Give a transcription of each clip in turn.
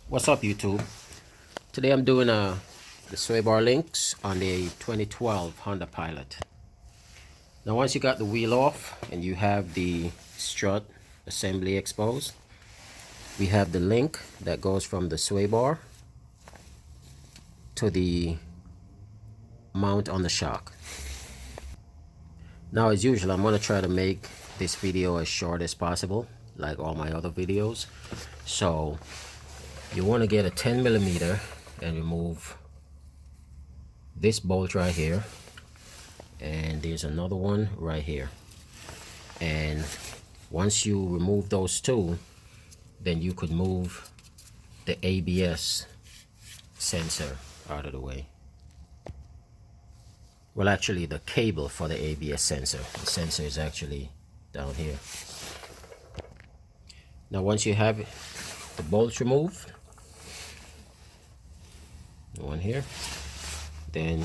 What's up, YouTube? Today I'm doing the sway bar links on the 2012 Honda Pilot. Now once you got the wheel off and you have the strut assembly exposed, we have the link that goes from the sway bar to the mount on the shock. Now as usual, I'm going to try to make this video as short as possible, like all my other videos. So you want to get a 10mm and remove this bolt right here, and there's another one right here. And once you remove those two, then you could move the ABS sensor out of the way. Well, actually the cable for the ABS sensor. The sensor is actually down here. Now once you have the bolts removed, one here, then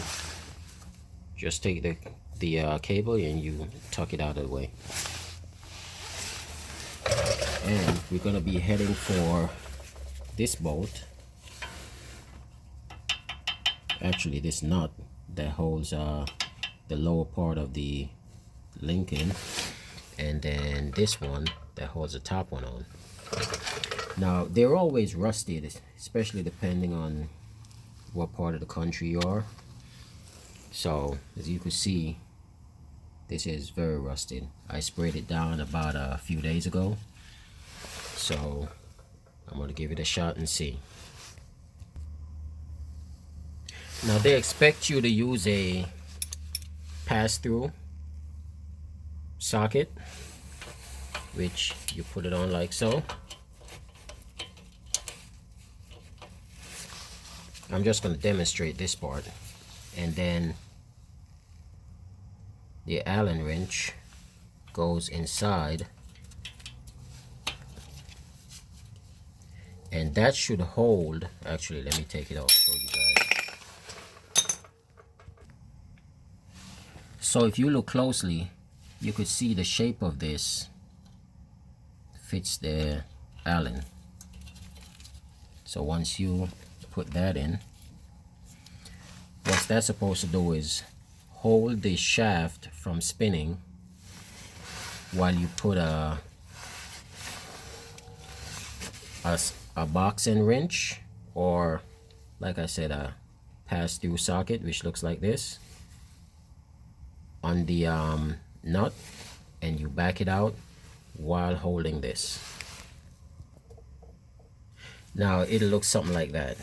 just take the cable and you tuck it out of the way. And we're going to be heading for this bolt, actually this nut that holds the lower part of the link in, and then this one that holds the top one on. Now they're always rusted, especially depending on what part of the country you are. So as you can see, this is very rusted. I sprayed it down about a few days ago, so I'm going to give it a shot and see. Now they expect you to use a pass-through socket, which you put it on like so. I'm just going to demonstrate this part, and then the Allen wrench goes inside, and that should hold. Actually, let me take it off, show you guys. So if you look closely, you could see the shape of this fits the Allen. So once you put that in, what that's supposed to do is hold the shaft from spinning while you put a box end wrench, or like I said, a pass-through socket, which looks like this, on the nut, and you back it out while holding this. Now it'll look something like that.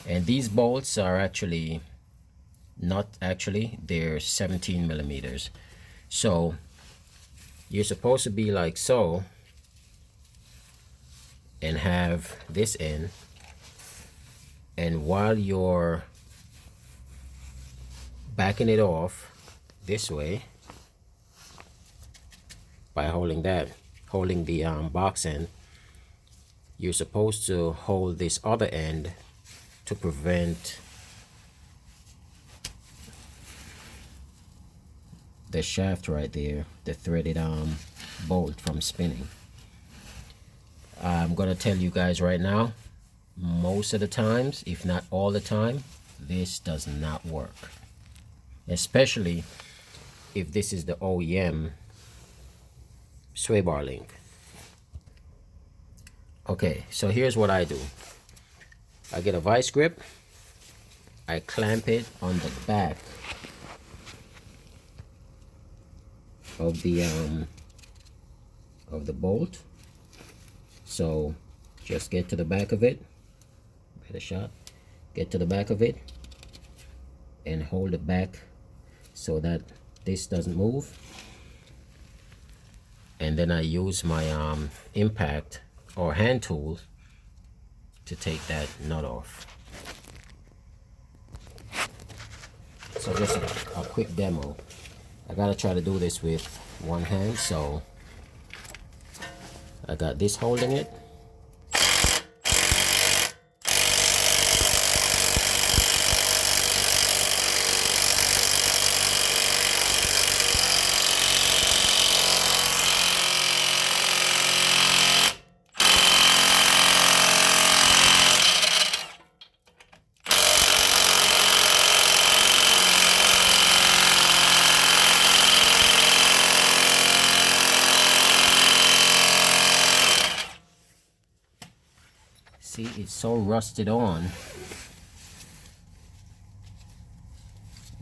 And these bolts are actually not actually, they're 17mm. So you're supposed to be like so and have this in, and while you're backing it off this way by holding the box end, you're supposed to hold this other end to prevent the shaft right there, the threaded bolt, from spinning. I'm gonna tell you guys right now, most of the times, if not all the time, this does not work, especially if this is the OEM sway bar link. Okay, so here's what I do. I get a vice grip, I clamp it on the back of the bolt. So just get to the back of it, get a shot, get to the back of it and hold it back so that this doesn't move. And then I use my impact or hand tool to take that nut off. So just a quick demo. I gotta try to do this with one hand, so I got this holding it. See, it's so rusted on,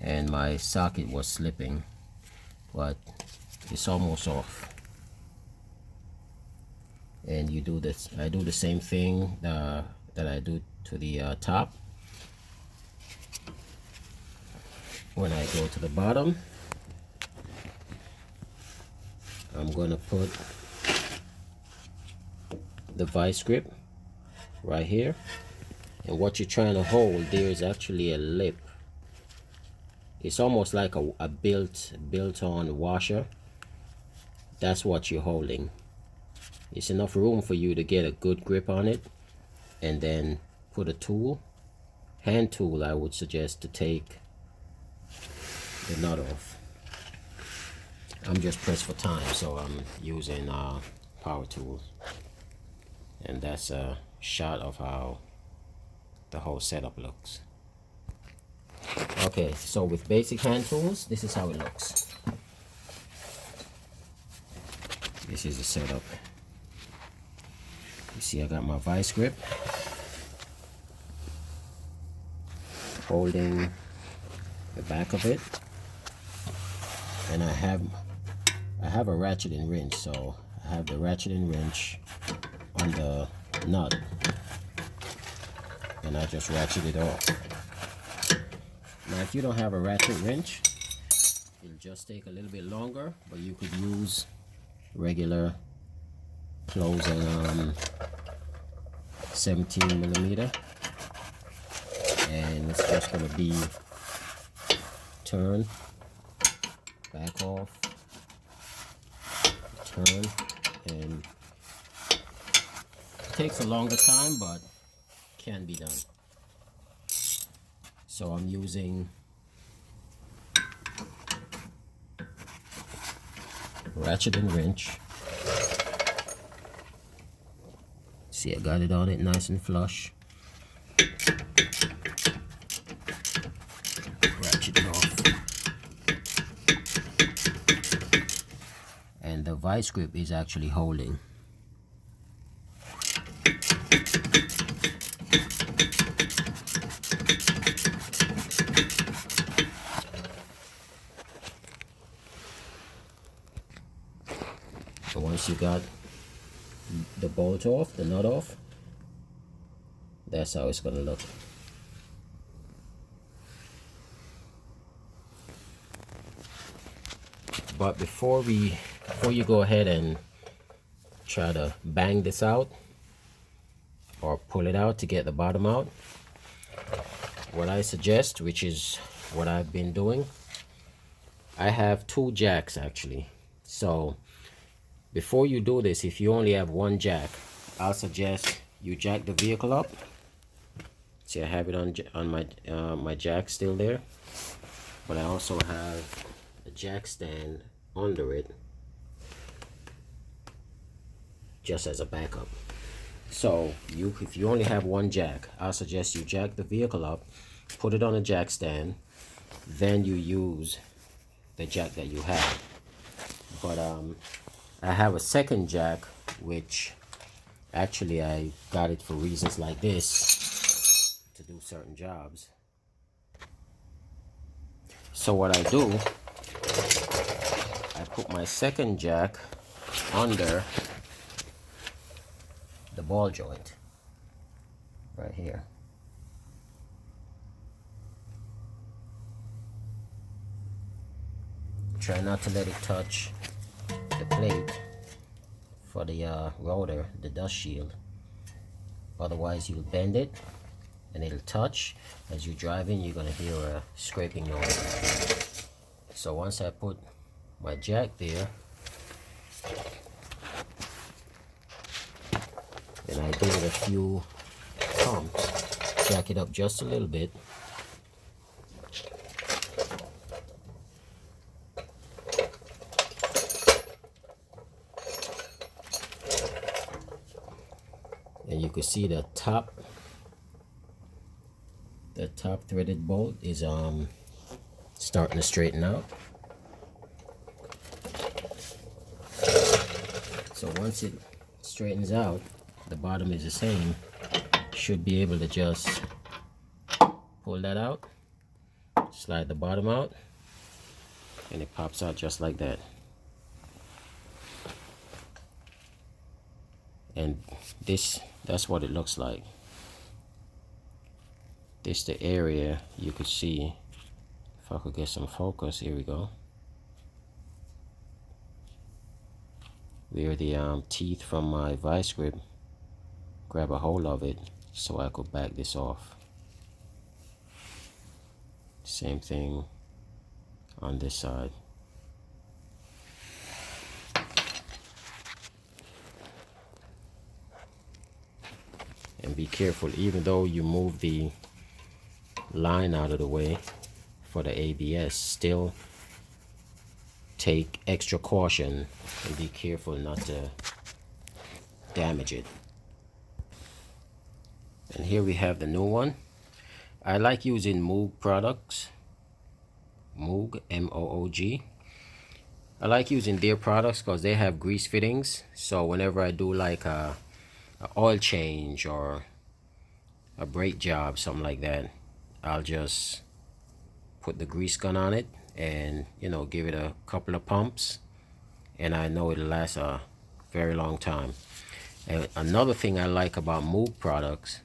and my socket was slipping, but it's almost off. And you do this, I do the same thing that I do to the top. When I go to the bottom, I'm gonna put the vice grip right here, and what you're trying to hold, there is actually a lip. It's almost like a built-on washer. That's what you're holding. It's enough room for you to get a good grip on it, and then put a tool, hand tool, I would suggest, to take the nut off. I'm just pressed for time, so I'm using power tools. And that's a shot of how the whole setup looks. Okay, so with basic hand tools, this is how it looks. This is the setup. You see, I got my vice grip holding the back of it, and I have a ratchet and wrench, so I have the ratchet and wrench on the nut, and I just ratchet it off. Now, if you don't have a ratchet wrench, it'll just take a little bit longer, but you could use regular closing 17mm, and it's just going to be turn, back off, turn, and it takes a longer time, but can be done. So I'm using ratchet and wrench. See, I got it on it nice and flush. Ratchet it off. And the vice grip is actually holding. So once you got the bolt off, the nut off, that's how it's going to look. But before you go ahead and try to bang this out or pull it out to get the bottom out, what I suggest, which is what I've been doing, I have 2 jacks actually. So before you do this, if you only have 1 jack, I'll suggest you jack the vehicle up. See, I have it on my my jack still there, but I also have a jack stand under it just as a backup. So if you only have 1 jack, I'll suggest you jack the vehicle up, put it on a jack stand, then you use the jack that you have. But I have a second jack, which actually I got it for reasons like this, to do certain jobs. So what I do, I put my second jack under the ball joint right here. Try not to let it touch the plate for the rotor, the dust shield. Otherwise you'll bend it and it'll touch. As you're driving, you're gonna hear a scraping noise. So once I put my jack there, and I give it a few pumps, jack it up just a little bit. And you can see the top threaded bolt is starting to straighten out. So once it straightens out, the bottom is the same. should be able to just pull that out, slide the bottom out, and it pops out just like that. And that's what it looks like. This the area you could see. If I could get some focus, here we go. Where the teeth from my vice grip grab a hold of it, so I could back this off. Same thing on this side. And be careful, even though you move the line out of the way for the ABS, still take extra caution and be careful not to damage it. And here we have the new one. I like using Moog products. Moog, M-O-O-G. I like using their products because they have grease fittings. So whenever I do like a oil change or a brake job, something like that, I'll just put the grease gun on it and, you know, give it a couple of pumps, and I know it'll last a very long time. And another thing I like about Moog products,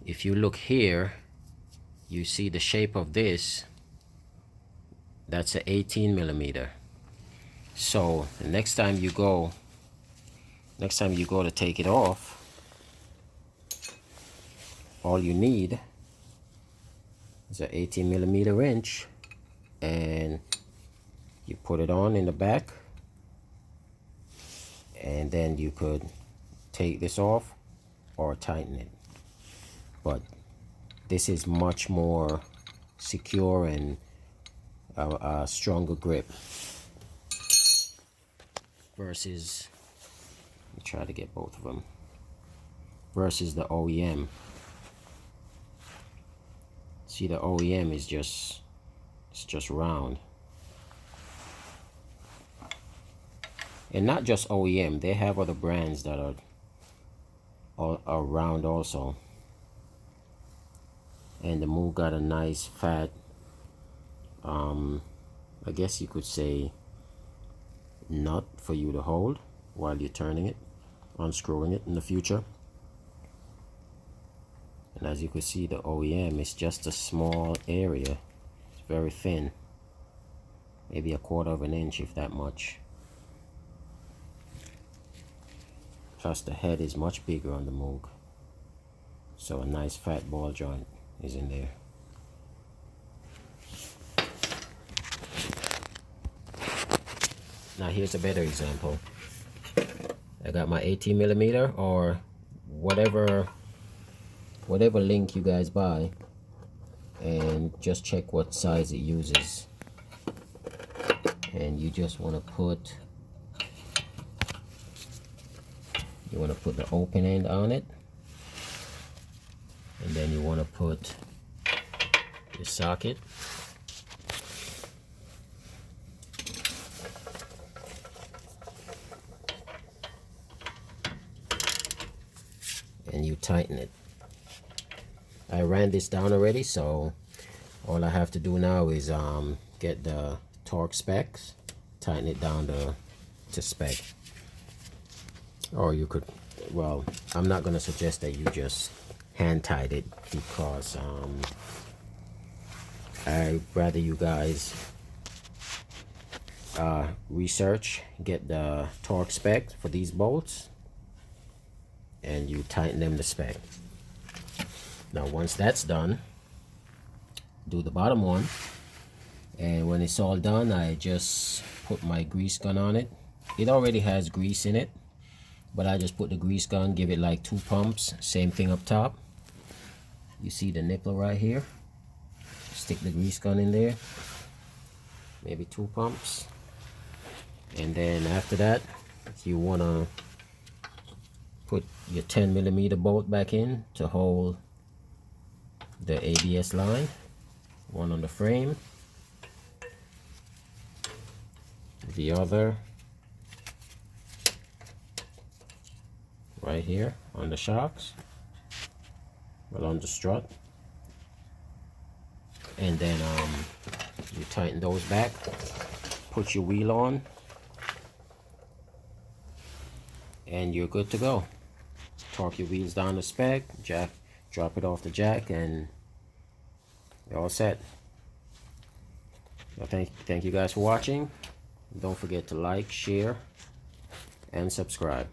if you look here, you see the shape of this. That's an 18 millimeter. So the next time you go to take it off, all you need is an 18 millimeter wrench, and you put it on in the back, and then you could take this off or tighten it. But this is much more secure and a stronger grip versus, let me try to get both of them, versus the OEM. See, the OEM is just round. And not just OEM, they have other brands that are round also. And the Moog got a nice fat, I guess you could say, nut for you to hold while you're turning it, unscrewing it in the future. And as you can see, the OEM is just a small area. It's very thin, maybe a quarter of an inch, if that much. Plus the head is much bigger on the Moog, so a nice fat ball joint is in there. Now here's a better example. I got my 18 millimeter or whatever link you guys buy, and just check what size it uses. And you just want to put the open end on it, and then you want to put your socket, and you tighten it. I ran this down already, so all I have to do now is get the torque specs, tighten it down to spec. Or you could, well, I'm not going to suggest that you just hand tight it, because I'd rather you guys research, get the torque spec for these bolts, and you tighten them to spec. Now once that's done, do the bottom one, and when it's all done, I just put my grease gun on it. It already has grease in it, but I just put the grease gun, give it like 2 pumps. Same thing up top. You see the nipple right here? Stick the grease gun in there, maybe 2 pumps. And then after that, you want to put your 10 millimeter bolt back in to hold the ABS line, one on the frame, the other right here on the shocks. along the strut, and then you tighten those back, put your wheel on, and you're good to go. Torque your wheels down to spec, jack, drop it off the jack, and you're all set. Well, thank you guys for watching. Don't forget to like, share, and subscribe.